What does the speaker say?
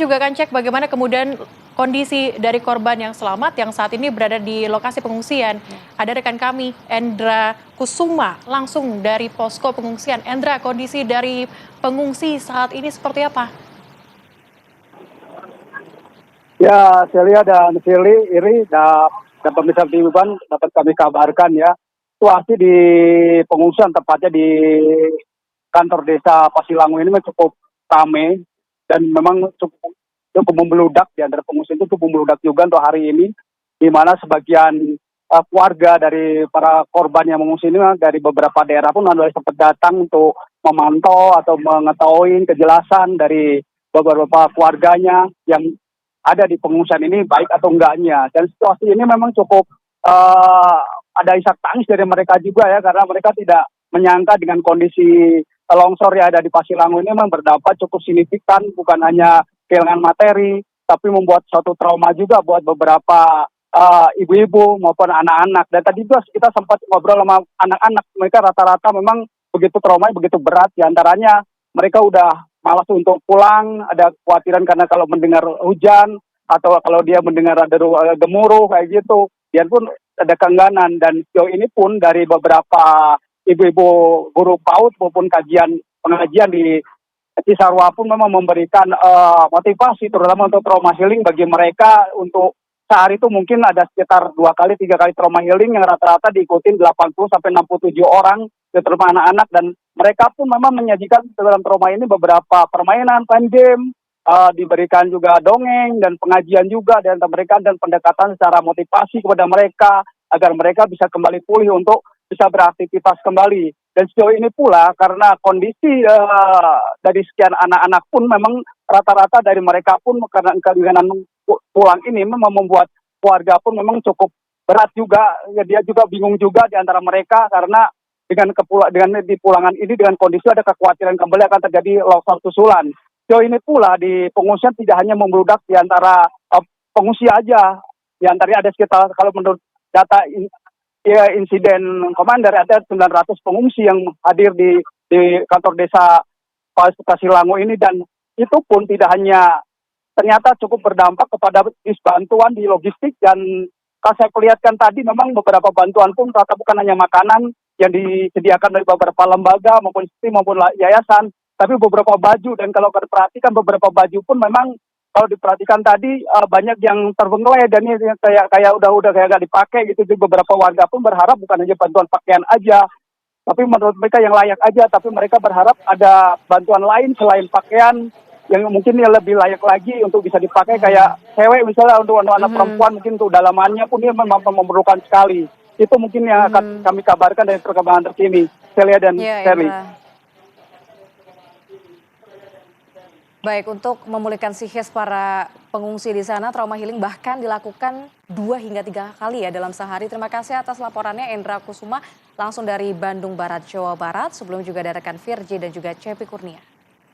juga akan cek bagaimana kemudian kondisi dari korban yang selamat yang saat ini berada di lokasi pengungsian. Ada rekan kami, Endra Kusuma, langsung dari posko pengungsian. Endra, kondisi dari pengungsi saat ini seperti apa? Ya, Celia dan Iri dan pemirsa Tiban dapat kami kabarkan ya. Situasi di pengungsian tepatnya di kantor desa Pasilangu ini memang cukup ramai dan memang cukup membeludak di antara pengungsi itu cukup membeludak juga untuk hari ini, di mana sebagian keluarga dari para korban yang mengungsi ini dari beberapa daerah pun sudah sempat datang untuk memantau atau mengetahui kejelasan dari beberapa keluarganya yang ada di pengungsian ini baik atau enggaknya. Dan situasi ini memang cukup ada isak tangis dari mereka juga ya, karena mereka tidak menyangka dengan kondisi longsor yang ada di Pasilangu ini memang berdampak cukup signifikan, bukan hanya kehilangan materi, tapi membuat suatu trauma juga buat beberapa ibu-ibu maupun anak-anak. Dan tadi juga kita sempat ngobrol sama anak-anak, mereka rata-rata memang begitu trauma, begitu berat. Di antaranya mereka udah malas untuk pulang, ada kekhawatiran karena kalau mendengar hujan atau kalau dia mendengar ada gemuruh kayak gitu, dia pun ada keengganan. Dan sejauh ini pun dari beberapa ibu-ibu guru PAUD maupun pengajian di Cisarua pun memang memberikan motivasi terutama untuk trauma healing bagi mereka. Untuk sehari itu mungkin ada sekitar 2 kali 3 kali trauma healing yang rata-rata diikutin 80 sampai 67 orang, terutama anak-anak, dan mereka pun memang menyajikan dalam trauma ini beberapa permainan, fun game, diberikan juga dongeng dan pengajian juga dan mereka dan pendekatan secara motivasi kepada mereka agar mereka bisa kembali pulih untuk bisa beraktivitas kembali. Dan sejauh ini pula karena kondisi dari sekian anak-anak pun memang rata-rata dari mereka pun karena keinginan pulang ini memang membuat keluarga pun memang cukup berat juga. Ya, dia juga bingung juga di antara mereka karena dengan dipulangan ini dengan kondisi ada kekhawatiran kembali akan terjadi longsor susulan. Sejauh ini pula di pengungsian tidak hanya membludak di antara pengungsi aja. Di antaranya ada sekitar, kalau menurut data insiden komander, ada 900 pengungsi yang hadir di kantor desa Pasilangu ini, dan itu pun tidak hanya ternyata cukup berdampak kepada bantuan di logistik. Dan kalau saya perlihatkan tadi memang beberapa bantuan pun ternyata bukan hanya makanan yang disediakan dari beberapa lembaga maupun yayasan, tapi beberapa baju. Dan kalau diperhatikan beberapa baju pun memang kalau diperhatikan tadi banyak yang terbengkelai dan ini kayak udah kayak gak dipakai gitu. Jadi beberapa warga pun berharap bukan hanya bantuan pakaian aja, tapi menurut mereka yang layak aja, tapi mereka berharap ada bantuan lain selain pakaian yang mungkin yang lebih layak lagi untuk bisa dipakai, kayak cewek misalnya, untuk anak-anak perempuan mungkin untuk dalamannya pun dia memang memerlukan sekali. Itu mungkin yang akan kami kabarkan dari perkembangan terkini. Celia dan Shirley. Baik, untuk memulihkan psikis para pengungsi di sana, trauma healing bahkan dilakukan 2 hingga 3 kali ya dalam sehari. Terima kasih atas laporannya Endra Kusuma langsung dari Bandung Barat, Jawa Barat. Sebelum juga ada rekan Virgi dan juga Cepi Kurnia.